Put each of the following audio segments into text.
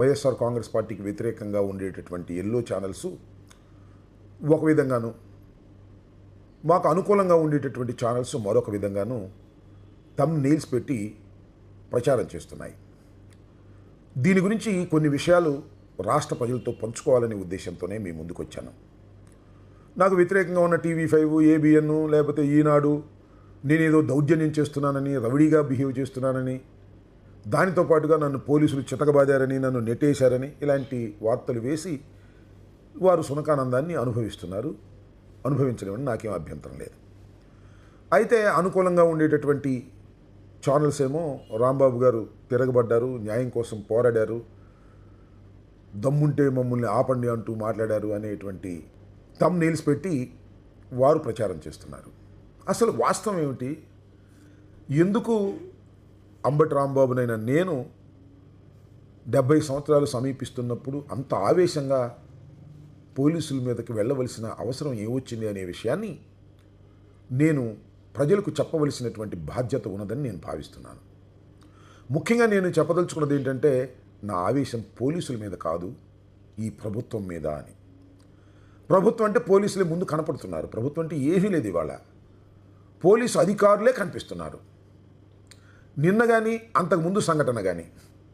వైఎస్ఆర్ కాంగ్రెస్ పార్టీకి వ్యతిరేకంగా ఉండేటటువంటి ఎల్లో ఛానల్స్ ఒక విధంగాను, మాకు అనుకూలంగా ఉండేటటువంటి ఛానల్స్ మరొక విధంగాను థంబ్నెయిల్స్ పెట్టి ప్రచారం చేస్తున్నాయి. దీని గురించి కొన్ని విషయాలు రాష్ట్ర ప్రజలతో పంచుకోవాలనే ఉద్దేశంతోనే మీ ముందుకు వచ్చాను. నాకు వ్యతిరేకంగా ఉన్న TV5, ABN లేకపోతే ఈనాడు నేనేదో దౌర్జన్యం చేస్తున్నానని, రౌడీగా బిహేవ్ చేస్తున్నానని, దానితో పాటుగా నన్ను పోలీసులు చితకబాదారని, నన్ను నెట్టేశారని ఇలాంటి వార్తలు వేసి వారు సునకానందాన్ని అనుభవించడం నాకేం అభ్యంతరం లేదు. అయితే అనుకూలంగా ఉండేటటువంటి ఛానల్స్ ఏమో రాంబాబు గారు తిరగబడ్డారు, న్యాయం కోసం పోరాడారు, దమ్ముంటే మమ్మల్ని ఆపండి అంటూ మాట్లాడారు అనేటువంటి థంబ్నెయిల్స్ పెట్టి వారు ప్రచారం చేస్తున్నారు. అసలు వాస్తవం ఏమిటి? ఎందుకు అంబటి రాంబాబునైనా నేను 70 సంవత్సరాలు సమీపిస్తున్నప్పుడు అంత ఆవేశంగా పోలీసుల మీదకి వెళ్ళవలసిన అవసరం ఏమొచ్చింది అనే విషయాన్ని నేను ప్రజలకు చెప్పవలసినటువంటి బాధ్యత ఉన్నదని నేను భావిస్తున్నాను. ముఖ్యంగా నేను చెప్పదలుచుకున్నది ఏంటంటే, నా ఆవేశం పోలీసుల మీద కాదు, ఈ ప్రభుత్వం మీద అని. ప్రభుత్వం అంటే పోలీసులే ముందు కనపడుతున్నారు. ప్రభుత్వం అంటే ఏమీ లేదు. ఇవాళ పోలీసు అధికారులే కనిపిస్తున్నారు. నిన్న కానీ అంతకుముందు సంఘటన కానీ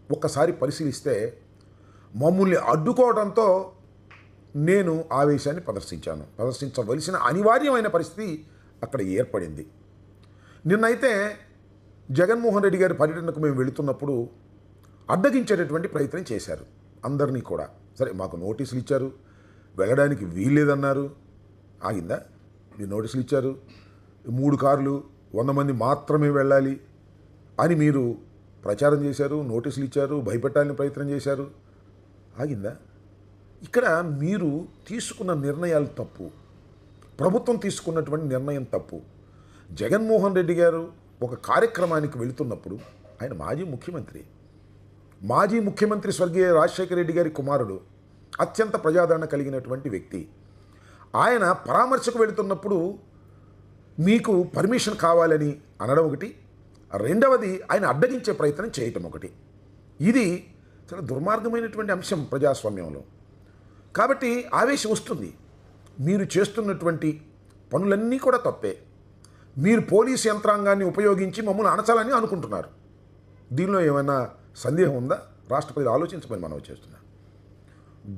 ఒక్కసారి పరిశీలిస్తే మమ్మల్ని అడ్డుకోవడంతో నేను ఆవేశాన్ని ప్రదర్శించవలసిన అనివార్యమైన పరిస్థితి అక్కడ ఏర్పడింది. నిన్నైతే జగన్మోహన్ రెడ్డి గారి పర్యటనకు మేము వెళుతున్నప్పుడు అడ్డగించేటటువంటి ప్రయత్నం చేశారు అందరినీ కూడా. సరే, మాకు నోటీసులు ఇచ్చారు, వెళ్ళడానికి వీల్లేదన్నారు. ఆగిందా? మీరు నోటీసులు ఇచ్చారు, 3 కార్లు 100 మంది మాత్రమే వెళ్ళాలి అని మీరు ప్రచారం చేశారు, నోటీసులు ఇచ్చారు, భయపెట్టాలని ప్రయత్నం చేశారు. ఆగిందా? ఇక్కడ మీరు తీసుకున్న నిర్ణయాలు తప్పు, ప్రభుత్వం తీసుకున్నటువంటి నిర్ణయం తప్పు. జగన్మోహన్ రెడ్డి గారు ఒక కార్యక్రమానికి వెళుతున్నప్పుడు, ఆయన మాజీ ముఖ్యమంత్రి స్వర్గీయ రాజశేఖర రెడ్డి గారి కుమారుడు, అత్యంత ప్రజాదరణ కలిగినటువంటి వ్యక్తి. ఆయన పరామర్శకు వెళుతున్నప్పుడు మీకు పర్మిషన్ కావాలని అనడం ఒకటి, రెండవది ఆయన అడ్డగించే ప్రయత్నం చేయటం ఒకటి. ఇది చాలా దుర్మార్గమైనటువంటి అంశం ప్రజాస్వామ్యంలో. కాబట్టి ఆవేశం వస్తుంది. మీరు చేస్తున్నటువంటి పనులన్నీ కూడా తప్పే. మీరు పోలీసు యంత్రాంగాన్ని ఉపయోగించి మమ్మల్ని అణచాలని అనుకుంటున్నారు. దీనిలో ఏమైనా సందేహం ఉందా? రాష్ట్ర ప్రజలు ఆలోచించమని మనం చేస్తున్నాం.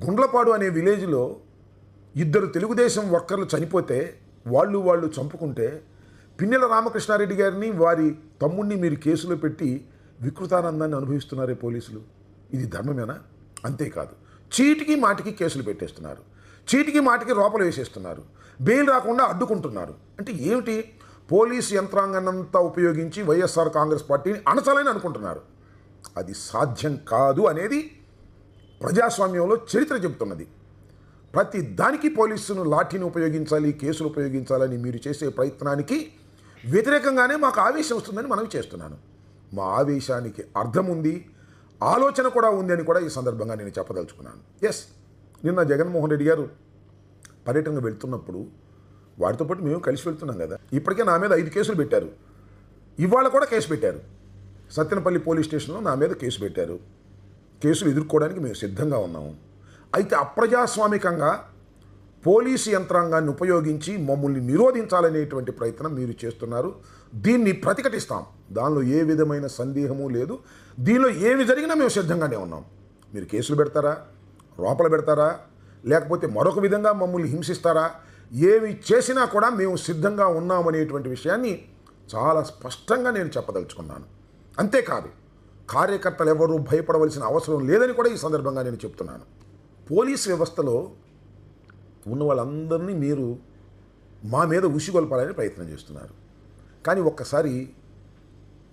గుండ్లపాడు అనే విలేజ్లో 2 తెలుగుదేశం వర్కర్లు చనిపోతే వాళ్ళు చంపుకుంటే పిన్నెల రామకృష్ణారెడ్డి గారిని, వారి తమ్ముడిని మీరు కేసులో పెట్టి వికృతానందాన్ని అనుభవిస్తున్నారే పోలీసులు. ఇది ధర్మమేనా? అంతేకాదు, చీటికి మాటికి కేసులు పెట్టేస్తున్నారు, చీటికి మాటికి లోపల వేసేస్తున్నారు, బెయిల్ రాకుండా అడ్డుకుంటున్నారు. అంటే ఏమిటి? పోలీసు యంత్రాంగాన్నంతా ఉపయోగించి వైఎస్ఆర్ కాంగ్రెస్ పార్టీని అణచాలని అనుకుంటున్నారు. అది సాధ్యం కాదు అనేది ప్రజాస్వామ్యంలో చరిత్ర చెబుతున్నది. ప్రతి దానికి పోలీసును లాఠీని ఉపయోగించాలి, కేసులు ఉపయోగించాలని మీరు చేసే ప్రయత్నానికి వ్యతిరేకంగానే మాకు ఆవేశం వస్తుందని మనం చేస్తున్నాను. మా ఆవేశానికి అర్థం ఉంది, ఆలోచన కూడా ఉంది అని కూడా ఈ సందర్భంగా నేను చెప్పదలుచుకున్నాను. ఎస్, నిన్న జగన్మోహన్ రెడ్డి గారు పర్యటనకు వెళ్తున్నప్పుడు వారితో పాటు మేము కలిసి వెళ్తున్నాం కదా. ఇప్పటికే నా మీద 5 కేసులు పెట్టారు. ఇవాళ కూడా కేసు పెట్టారు. సత్తెనపల్లి పోలీస్ స్టేషన్లో నా మీద కేసు పెట్టారు. కేసులు ఎదుర్కోవడానికి మేము సిద్ధంగా ఉన్నాము. అయితే అప్రజాస్వామికంగా పోలీసు యంత్రాంగాన్ని ఉపయోగించి మమ్మల్ని నిరోధించాలనేటువంటి ప్రయత్నం మీరు చేస్తున్నారు. దీన్ని ప్రతిఘటిస్తాం. దానిలో ఏ విధమైన సందేహము లేదు. దీనిలో ఏమి జరిగినా మేము సిద్ధంగానే ఉన్నాం. మీరు కేసులు పెడతారా, లోపల పెడతారా, లేకపోతే మరొక విధంగా మమ్మల్ని హింసిస్తారా, ఏమి చేసినా కూడా మేము సిద్ధంగా ఉన్నామనేటువంటి విషయాన్ని చాలా స్పష్టంగా నేను చెప్పదలుచుకున్నాను. అంతేకాదు, కార్యకర్తలు ఎవరూ భయపడవలసిన అవసరం లేదని కూడా ఈ సందర్భంగా నేను చెప్తున్నాను. పోలీస్ వ్యవస్థలో ఉన్న వాళ్ళందరినీ మీరు మా మీద ఉసిగొల్పాలని ప్రయత్నం చేస్తున్నారు. కానీ ఒక్కసారి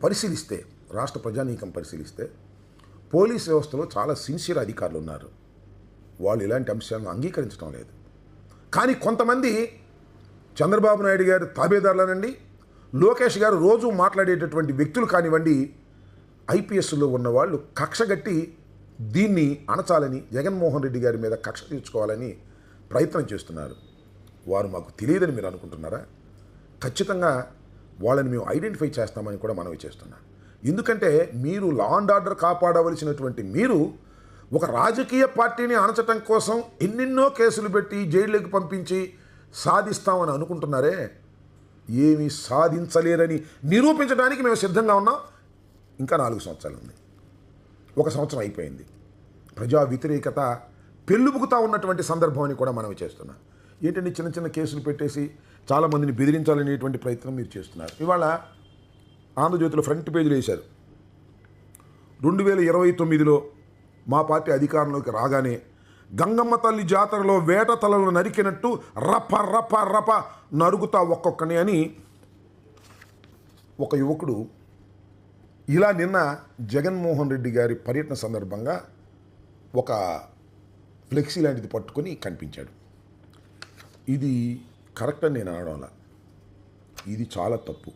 పరిశీలిస్తే, రాష్ట్ర ప్రజానీకం పరిశీలిస్తే, పోలీస్ వ్యవస్థలో చాలా సిన్సియర్ అధికారులు ఉన్నారు. వాళ్ళు ఇలాంటి అంశాలను అంగీకరించడం లేదు. కానీ కొంతమంది చంద్రబాబు నాయుడు గారు తాబేదారులనండి, లోకేష్ గారు రోజు మాట్లాడేటటువంటి వ్యక్తులు కానివ్వండి, IPSలో ఉన్నవాళ్ళు కక్షగట్టి దీన్ని అణచాలని, జగన్మోహన్ రెడ్డి గారి మీద కక్ష తీర్చుకోవాలని ప్రయత్నం చేస్తున్నారు. వారు మాకు తెలియదని మీరు అనుకుంటున్నారా? ఖచ్చితంగా వాళ్ళని మేము ఐడెంటిఫై చేస్తామని కూడా మనవి చేస్తున్నాం. ఎందుకంటే మీరు లా అండ్ ఆర్డర్ కాపాడవలసినటువంటి మీరు ఒక రాజకీయ పార్టీని అణచటం కోసం ఎన్నెన్నో కేసులు పెట్టి జైళ్ళకి పంపించి సాధిస్తామని అనుకుంటున్నారే, ఏమీ సాధించలేరని నిరూపించడానికి మేము సిద్ధంగా ఉన్నాం. ఇంకా 4 సంవత్సరాలు ఉంది. 1 సంవత్సరం అయిపోయింది. ప్రజా వ్యతిరేకత పెళ్ళుబుకుతా ఉన్నటువంటి సందర్భం అని కూడా మనం చేస్తున్నాం. ఏంటంటే చిన్న చిన్న కేసులు పెట్టేసి చాలామందిని బెదిరించాలనేటువంటి ప్రయత్నం మీరు చేస్తున్నారు. ఇవాళ ఆంధ్రజ్యోతిలో ఫ్రంట్ పేజీలు వేశారు. 2029లో మా పార్టీ అధికారంలోకి రాగానే గంగమ్మ తల్లి జాతరలో వేట తలలు నరికినట్టు రప రప రప నరుగుతా ఒక్కొక్కని అని ఒక యువకుడు ఇలా నిన్న జగన్మోహన్ రెడ్డి గారి పర్యటన సందర్భంగా ఒక ఫ్లెక్సీ లాంటిది పట్టుకొని కనిపించాడు. ఇది కరెక్ట్ అని నేను అనడంలా, ఇది చాలా తప్పు.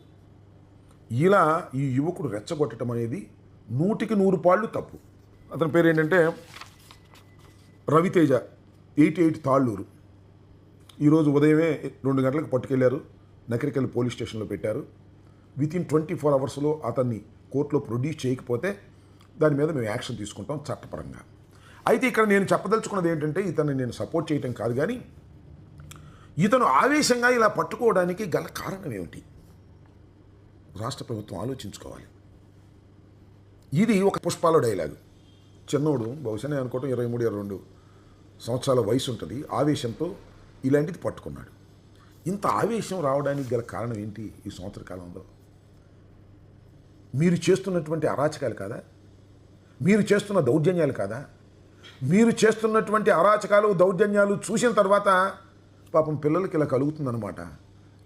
ఇలా ఈ యువకుడు రెచ్చగొట్టడం అనేది 100కి 100 పాళ్ళు తప్పు. అతని పేరు ఏంటంటే రవితేజ, 88 తాళ్ళూరు. ఈరోజు ఉదయమే 2 గంటలకు పట్టుకెళ్లారు, నకరికల్ పోలీస్ స్టేషన్లో పెట్టారు. వితిన్ 24 అవర్స్లో అతన్ని కోర్టులో ప్రొడ్యూస్ చేయకపోతే దాని మీద మేము యాక్షన్ తీసుకుంటాం చట్టపరంగా. అయితే ఇక్కడ నేను చెప్పదలుచుకున్నది ఏంటంటే, ఇతన్ని నేను సపోర్ట్ చేయటం కాదు, కానీ ఇతను ఆవేశంగా ఇలా పట్టుకోవడానికి గల కారణం ఏమిటి రాష్ట్ర ప్రభుత్వం ఆలోచించుకోవాలి. ఇది ఒక పుష్పాల డైలాగు. చిన్నోడు బహుశా నేను అనుకోవటం 23-22 సంవత్సరాల వయసు ఉంటుంది. ఆవేశంతో ఇలాంటిది పట్టుకున్నాడు. ఇంత ఆవేశం రావడానికి గల కారణం ఏంటి? ఈ సంవత్సర కాలంలో మీరు చేస్తున్నటువంటి అరాచకాలు కాదా? మీరు చేస్తున్న దౌర్జన్యాలు కాదా? మీరు చేస్తున్నటువంటి అరాచకాలు దౌర్జన్యాలు చూసిన తర్వాత పాపం పిల్లలకి ఇలా కలుగుతుందన్నమాట.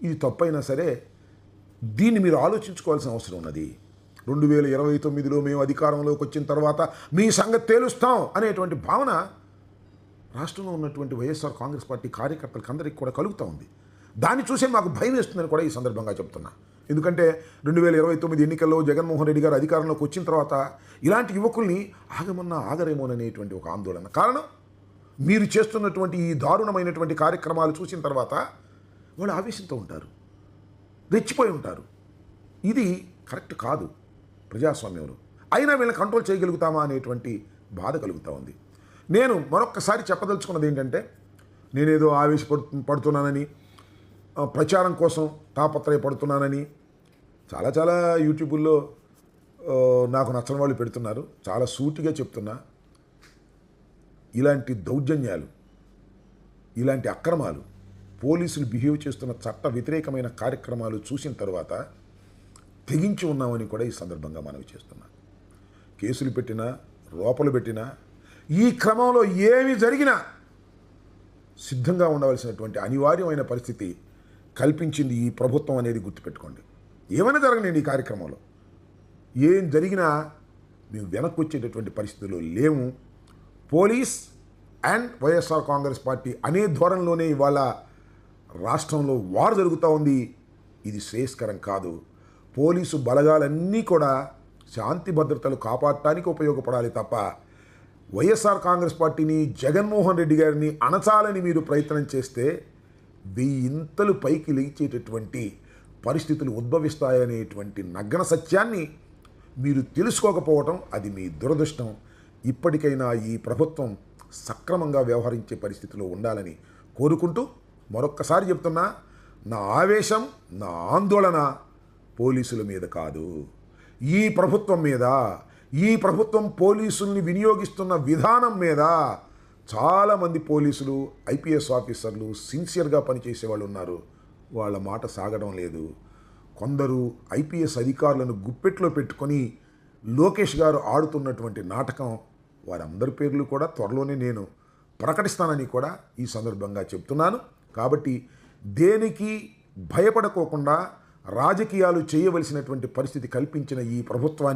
ఇది తప్పైనా సరే దీన్ని మీరు ఆలోచించుకోవాల్సిన అవసరం ఉన్నది. 2029లో మేము అధికారంలోకి వచ్చిన తర్వాత మీ సంగతి తేలుస్తాం అనేటువంటి భావన రాష్ట్రంలో ఉన్నటువంటి వైఎస్ఆర్ కాంగ్రెస్ పార్టీ కార్యకర్తలకు అందరికీ కూడా కలుగుతూ ఉంది. దాన్ని చూసే మాకు భయం వేస్తుందని కూడా ఈ సందర్భంగా చెప్తున్నా. ఎందుకంటే 2029 ఎన్నికల్లో జగన్మోహన్ రెడ్డి గారు అధికారంలోకి వచ్చిన తర్వాత ఇలాంటి యువకుల్ని ఆగమన్నా ఆగరేమోననేటువంటి ఒక ఆందోళన. కారణం మీరు చేస్తున్నటువంటి ఈ దారుణమైనటువంటి కార్యక్రమాలు చూసిన తర్వాత వాళ్ళు ఆవేశంతో ఉంటారు, రెచ్చిపోయి ఉంటారు. ఇది కరెక్ట్ కాదు ప్రజాస్వామ్యంలో. అయినా వీళ్ళని కంట్రోల్ చేయగలుగుతామా అనేటువంటి బాధ కలుగుతూ ఉంది. నేను మరొక్కసారి చెప్పదలుచుకున్నది ఏంటంటే, నేనేదో పడుతున్నానని, ప్రచారం కోసం తాపత్రయపడుతున్నానని చాలా యూట్యూబుల్లో నాకు నచ్చని వాళ్ళు పెడుతున్నారు. చాలా సూటిగా చెప్తున్నా, ఇలాంటి దౌర్జన్యాలు, ఇలాంటి అక్రమాలు, పోలీసులు బిహేవ్ చేస్తున్న చట్ట వ్యతిరేకమైన కార్యక్రమాలు చూసిన తర్వాత తెగించి ఉన్నామని కూడా ఈ సందర్భంగా మనవి చేస్తున్నా. కేసులు పెట్టినా, లోపలు పెట్టినా, ఈ క్రమంలో ఏమి జరిగినా సిద్ధంగా ఉండవలసినటువంటి అనివార్యమైన పరిస్థితి కల్పించింది ఈ ప్రభుత్వం అనేది గుర్తుపెట్టుకోండి. ఏమైనా జరగనండి ఈ కార్యక్రమంలో, ఏం జరిగినా మేము వెనక్కి వచ్చేటటువంటి పరిస్థితుల్లో లేము. Police and YSR Congress party అనే ధోరణిలోనే ఇవాళ రాష్ట్రంలో వార్ జరుగుతూ ఉంది. ఇది శ్రేయస్కరం కాదు. పోలీసు బలగాలన్నీ కూడా శాంతి భద్రతలు కాపాడటానికి ఉపయోగపడాలి తప్ప వైఎస్ఆర్ కాంగ్రెస్ పార్టీని, జగన్మోహన్ రెడ్డి గారిని అణచాలని మీరు ప్రయత్నం చేస్తే 1000 ఇంతలు పైకి లేచేటటువంటి పరిస్థితులు ఉద్భవిస్తాయనేటువంటి నగ్న సత్యాన్ని మీరు తెలుసుకోకపోవటం అది మీ దురదృష్టం. ఇప్పటికైనా ఈ ప్రభుత్వం సక్రమంగా వ్యవహరించే పరిస్థితిలో ఉండాలని కోరుకుంటూ మరొక్కసారి చెప్తున్నా, నా ఆవేశం, నా ఆందోళన పోలీసుల మీద కాదు, ఈ ప్రభుత్వం మీద, ఈ ప్రభుత్వం పోలీసుల్ని వినియోగిస్తున్న విధానం మీద. చాలామంది పోలీసులు, ఐపీఎస్ ఆఫీసర్లు సిన్సియర్గా పనిచేసే వాళ్ళు ఉన్నారు, వాళ్ళ మాట సాగడం లేదు. కొందరు ఐపీఎస్ అధికారులను గుప్పెట్లో పెట్టుకొని లోకేష్ గారు ఆడుతున్నటువంటి నాటకం, వారందరి పేర్లు కూడా త్వరలోనే నేను ప్రకటిస్తానని కూడా ఈ సందర్భంగా చెప్తున్నాను. కాబట్టి దేనికి భయపడకోకుండా రాజకీయాలు చేయవలసినటువంటి పరిస్థితి కల్పించిన ఈ ప్రభుత్వాన్ని